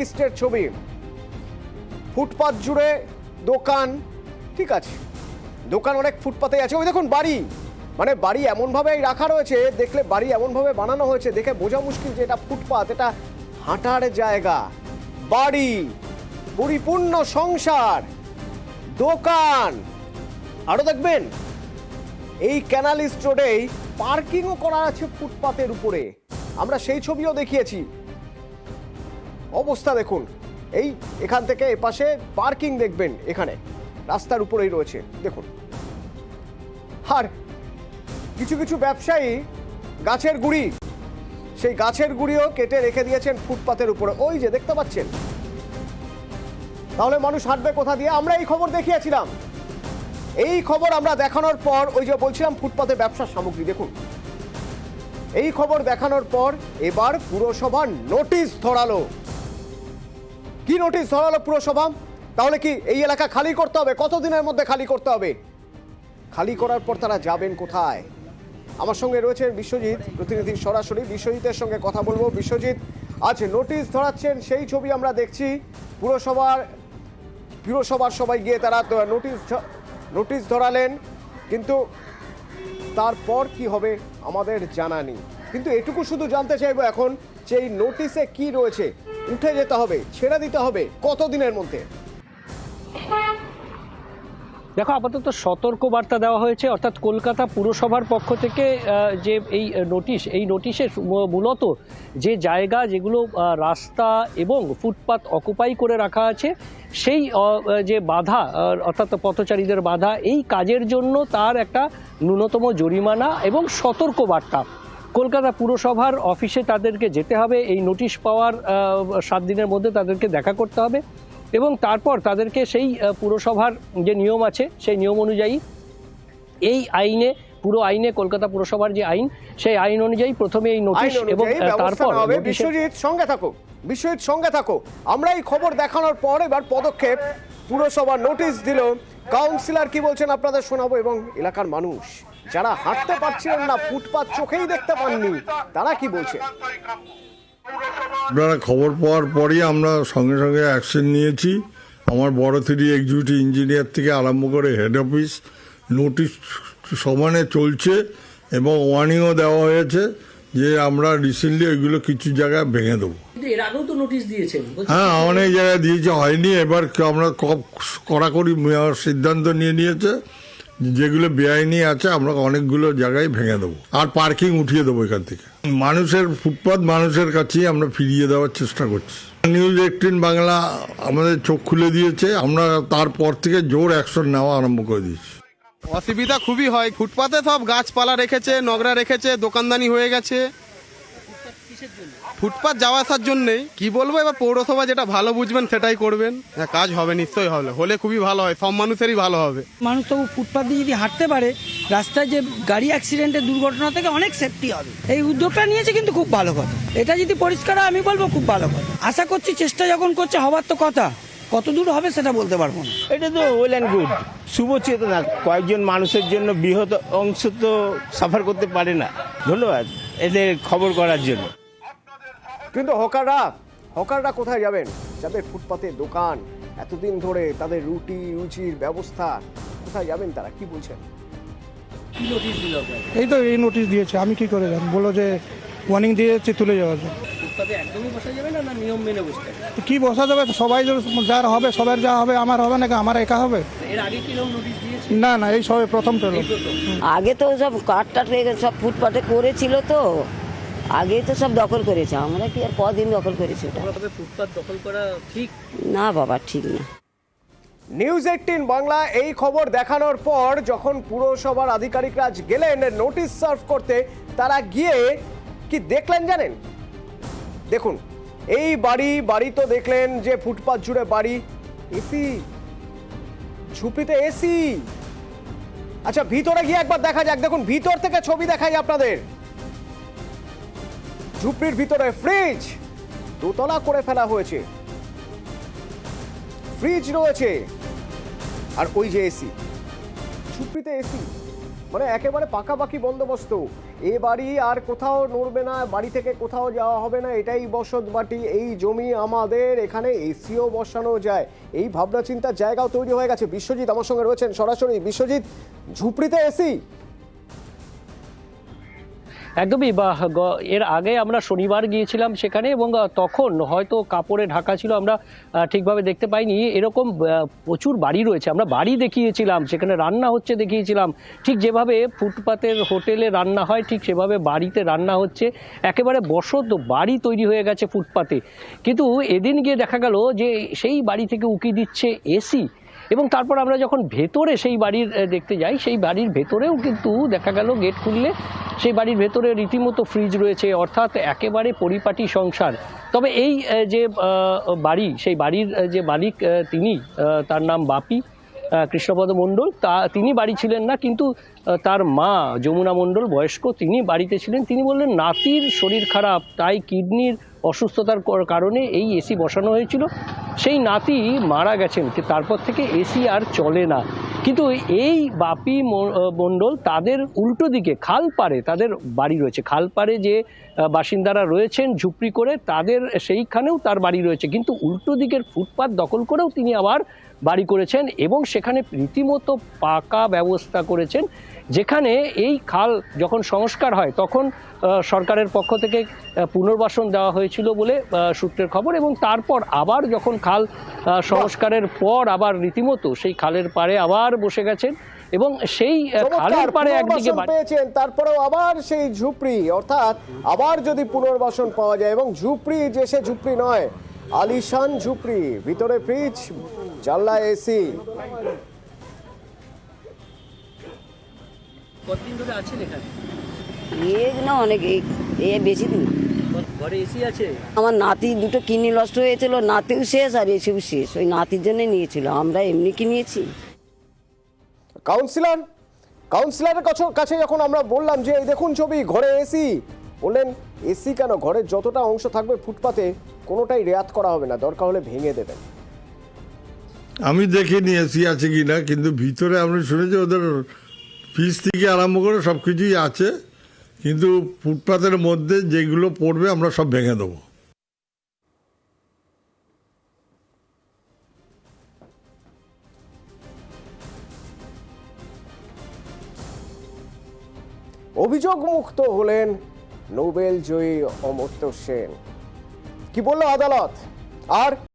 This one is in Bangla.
লিস্টের ছবি, ফুটপাত জুড়ে দোকান, ঠিক আছে, দোকান অনেক ফুটপাতে আছে। ওই দেখুন বাড়ি, মানে বাড়ি এমন ভাবে রাখা রয়েছে, দেখলে বাড়ি এমন ভাবে বানানো হয়েছে দেখে বোঝা মুশকিল যে এটা ফুটপাত, এটা হাঁটার জায়গা। বাড়ি, পরিপূর্ণ সংসার, দোকান, আরো দেখবেন এই ক্যানালিস্ট রোডেই পার্কিংও করা আছে ফুটপাতের উপরে। আমরা সেই ছবিও দেখিয়েছি। অবস্থা দেখুন, এই এখান থেকে এপাশে পার্কিং দেখবেন, এখানে রাস্তার উপরেই রয়েছে দেখুন। আর কিছু কিছু ব্যবসায়ী গাছের গুড়ি, সেই গাছের গুড়িও কেটে রেখে দিয়েছেন ফুটপাতের উপরে, ওই যে দেখতে পাচ্ছেন। তাহলে মানুষ হাঁটবে কোথা দিয়ে? আমরা এই খবর দেখিয়েছিলাম। এই খবর আমরা দেখানোর পর, ওই যে বলছিলাম ফুটপাতে ব্যবসার সামগ্রী দেখুন, এই খবর দেখানোর পর এবার পুরসভার নোটিশ ধরালো। কি নোটিশ ধরালো পুরসভা? তাহলে কি এই এলাকা খালি করতে হবে? কতদিনের মধ্যে খালি করতে হবে? খালি করার পর তারা যাবেন কোথায়? আমার সঙ্গে রয়েছে বিশ্বজিৎ, প্রতিনিধি সরাসরি বিশ্বজিতের সঙ্গে কথা বলবো। বিশ্বজিৎ, আজ নোটিশ ধরাচ্ছেন, সেই ছবি আমরা দেখছি। পুরসভার সবাই গিয়ে তারা নোটিশ ধরালেন, কিন্তু তারপর কি হবে আমাদের জানা নেই। কিন্তু এটুকু শুধু জানতে চাইবো এখন যে এই নোটিশে কি রয়েছে। উঠে যেতে হবে, ছেড়ে দিতে হবে কতদিনের মধ্যে? দেখো, আপাতত সতর্ক বার্তা দেওয়া হয়েছে, অর্থাৎ কলকাতা পুরসভার পক্ষ থেকে যে এই নোটিশের মূলত যে জায়গা যেগুলো রাস্তা এবং ফুটপাত অকুপাই করে রাখা আছে, সেই যে বাধা, অর্থাৎ পথচারীদের বাধা, এই কাজের জন্য তার একটা ন্যূনতম জরিমানা এবং সতর্ক বার্তা। কলকাতা পুরসভার অফিসে তাদেরকে যেতে হবে, এই নোটিশ পাওয়ার 7 দিনের মধ্যে তাদেরকে দেখা করতে হবে এবং তারপর তাদেরকে সেই পুরসভার যে নিয়ম আছে সেই নিয়ম অনুযায়ী এই আইনে, পুরো আইনে, কলকাতা পুরসভার যে আইন, সেই আইন অনুযায়ী প্রথমে এই নোটিশ এবং তারপর বিশ্বজিৎ সঙ্গে থাকো। আমরা এই খবর দেখানোর পর এবার পদক্ষেপ, পুরসভা নোটিশ দিল, কাউন্সিলর কি বলছেন আপনাদের শোনাবো, এবং এলাকার মানুষ যারা হাঁটতে পারছিলেন না, ফুটপাত চোখেই দেখতে পাননি, তারা কি বলছে। আপনারা খবর পাওয়ার পরই আমরা সঙ্গে সঙ্গে অ্যাকশন নিয়েছি। আমার বড় 3 এক্সিকিউটিভ ইঞ্জিনিয়ার থেকে আরম্ভ করে হেড অফিস, নোটিশ সমানে চলছে এবং ওয়ার্নিংও দেওয়া হয়েছে যে আমরা রিসেন্টলি ওইগুলো কিছু জায়গায় ভেঙে দেবো। এর আগেও তো নোটিশ দিয়েছেন। হ্যাঁ, অনেক জায়গায় দিয়েছে, হয়নি। এবার আমরা কড়াকড়ি সিদ্ধান্ত নিয়েছে, যেগুলো বেআইনি আছে আমরা অনেকগুলো জায়গায় ভেঙে দেবো আর পার্কিং উঠিয়ে দেবো এখান থেকে। মানুষের ফুটপাত মানুষের কাছেই আমরা ফিরিয়ে দেওয়ার চেষ্টা করছি। নিউজ 18 বাংলা আমাদের চোখ খুলে দিয়েছে, আমরা তারপর থেকে জোর অ্যাকশন নেওয়া আরম্ভ করে দিয়েছি। অসুবিধা খুবই হয়, ফুটপাতে সব গাছপালা রেখেছে, নোংরা রেখেছে, দোকানদানি হয়ে গেছে। ফুটপাত যাওয়া আসার জন্যেই কি বলবো, এবার পৌরসভা যেটা ভালো বুঝবেন সেটাই করবেন। কাজ হবে, নিশ্চয়ই হলে খুবই ভালো হয়, সব মানুষেরই ভালো হবে। মানুষ তবু ফুটপাত দিয়ে যদি হাঁটতে পারে, রাস্তায় যে গাড়ি অ্যাক্সিডেন্টের দুর্ঘটনা থেকে অনেক সেফটি হবে। এই উদ্যোগটা নিয়েছে, কিন্তু খুব ভালো কথা। এটা যদি পরিষ্কার হয়, আমি বলবো খুব ভালো কথা। আশা করছি, চেষ্টা যখন করছে, হবার তো কথা, কত দূর হবে সেটা বলতে পারবো না। এটা তো ওয়েল অ্যান্ড গুড, শুভ চেতনা। কয়েকজন মানুষের জন্য বৃহৎ অংশ তো সাফার করতে পারে না। ধন্যবাদ এদের খবর করার জন্য। কিন্তু হকাররা কোথায় যাবেন? যাদের ফুটপাতে দোকান, এতদিন ধরে তাদের রুচির ব্যবস্থা, কোথায় যাবেন তারা? কি বলছেন? এই তো এই নোটিশ দিয়েছে, আমি কি করে জানি? বলো যে ওয়ার্নিং দিয়েছে, তুলে যাওয়ার জন্য। একদমই বসা যাবে না, নিয়ম মেনে বসতে হবে? কি বসা যাবে? সবাই যার হবে, সবার যা হবে, আমার হবে নাকি আমার একা হবে? এর আগে কি নোটিশ দিয়েছে? না, এই সবে প্রথম পেল। আগে তো সব কাঠ সব ফুটপাতে করেছিল, তো আগে তো সব দখল করেছে। আমরা কি আর কদিন দখল করেছি? ফুটপাত দখল করা ঠিক না বাবা, ঠিক না। নিউজ 18 বাংলা এই খবর দেখানোর পর যখন পুরসভার আধিকারিকরা গেলেন নোটিশ সার্ভ করতে, তারা গিয়ে কি দেখলেন জানেন? দেখুন, এই বাড়ি তো দেখলেন যে ফুটপাত জুড়ে বাড়ি, এসি, ঝুপড়িতে এসি। আচ্ছা, ভিতরে গিয়ে একবার দেখা যাক। দেখুন, ভিতর থেকে ছবি দেখাই আপনাদের। ঝুপড়ির ভিতরে ফ্রিজ, দোতলা করে ফেলা হয়েছে, ফ্রিজ রয়েছে, আর ওই যে এসি, ঝুপড়িতে এসি, মানে একেবারে পাকাপাকি বন্দোবস্ত। এ বাড়ি আর কোথাও নড়বে না, বাড়ি থেকে কোথাও যাওয়া হবে না, এটাই বসত বাটি, এই জমি আমাদের, এখানে এসিও বসানো যায়, এই ভাবনা চিন্তার জায়গাও তৈরি হয়ে গেছে। বিশ্বজিৎ আমার সঙ্গে রয়েছেন সরাসরি। বিশ্বজিৎ, ঝুপড়িতে এসি? একদমই। এর আগে আমরা শনিবার গিয়েছিলাম সেখানে, এবং তখন হয়তো কাপড়ে ঢাকা ছিল, আমরা ঠিকভাবে দেখতে পাইনি। এরকম প্রচুর বাড়ি রয়েছে, আমরা বাড়ি দেখিয়েছিলাম, সেখানে রান্না হচ্ছে দেখিয়েছিলাম। ঠিক যেভাবে ফুটপাতের হোটেলে রান্না হয় ঠিক সেভাবে বাড়িতে রান্না হচ্ছে, একেবারে বসত বাড়ি তৈরি হয়ে গেছে ফুটপাতে। কিন্তু এদিন গিয়ে দেখা গেল যে সেই বাড়ি থেকে উকি দিচ্ছে এসি, এবং তারপর আমরা যখন ভেতরে সেই বাড়ির দেখতে যাই, সেই বাড়ির ভেতরেও কিন্তু দেখা গেল গেট খুললে সেই বাড়ির ভেতরে রীতিমতো ফ্রিজ রয়েছে, অর্থাৎ একেবারে পরিপাটি সংসার। তবে এই যে বাড়ি, সেই বাড়ির যে মালিক তিনি, তার নাম বাপি কৃষ্ণপদ মণ্ডল, তিনি বাড়ি ছিলেন না, কিন্তু তার মা যমুনা মণ্ডল বয়স্ক, তিনি বাড়িতে ছিলেন। তিনি বললেন নাতির শরীর খারাপ, তাই কিডনির অসুস্থতার কারণে এই এসি বসানো হয়েছিল, সেই নাতি মারা গেছেন, তারপর থেকে এসি আর চলে না। কিন্তু এই বাপি মণ্ডল, তাদের উল্টো দিকে খালপাড়ে তাদের বাড়ি রয়েছে, খালপাড়ে যে বাসিন্দারা রয়েছেন ঝুপড়ি করে, তাদের সেইখানেও তার বাড়ি রয়েছে, কিন্তু উল্টো দিকের ফুটপাত দখল করেও তিনি আবার বাড়ি করেছেন, এবং সেখানে রীতিমতো পাকা ব্যবস্থা করেছেন, যেখানে এই খাল যখন সংস্কার হয় তখন সরকারের পক্ষ থেকে পুনর্বাসন দেওয়া হয়েছিল বলে সূত্রের খবর, এবং তারপর আবার যখন খাল সংস্কারের পর আবার রীতিমতো সেই খালের পাড়ে আবার বসে গেছেন, এবং সেই খালের পাড়ে একদিকে পেয়েছেন, তারপরেও আবার সেই ঝুপড়ি, অর্থাৎ আবার যদি পুনর্বাসন পাওয়া যায়, এবং ঝুপড়ি যে সে ঝুপড়ি নয়, আলিশান ঝুপড়ি, ভিতরে ফ্রিজ, জানলা এসি। কতদিন ধরে আছেন এখানে? না অনেক, বেশি দিন। ঘরে এসি আছে? আমার নাতি দুটো কিডনি নষ্ট হয়েছিল, নাতিও শেষ আর এসিও শেষ, ওই নাতির জন্য নিয়েছিল, আমরা এমনি কি নিয়েছি। কাউন্সিলরের কাছে যখন আমরা বললাম যে এই দেখুন ছবি, ঘরে এসি, বললেন এসি কেন, ঘরের যতটা অংশ থাকবে ফুটপাতে কোনোটাই রেয়াত করা হবে না, দরকার হলে ভেঙে দেবেন। আমি দেখিনি এসি আছে কিনা, কিন্তু ভিতরে আমি শুনেছি ওদের ফ্রিজ থেকে আরম্ভ করে সব কিছুই আছে, কিন্তু ফুটপাতের মধ্যে যেগুলো পড়বে আমরা সব ভেঙে দেবো। অভিযোগ মুক্ত হলেন নোবেল জয়ী অমর্ত্য সেন। কি বলল আদালত? আর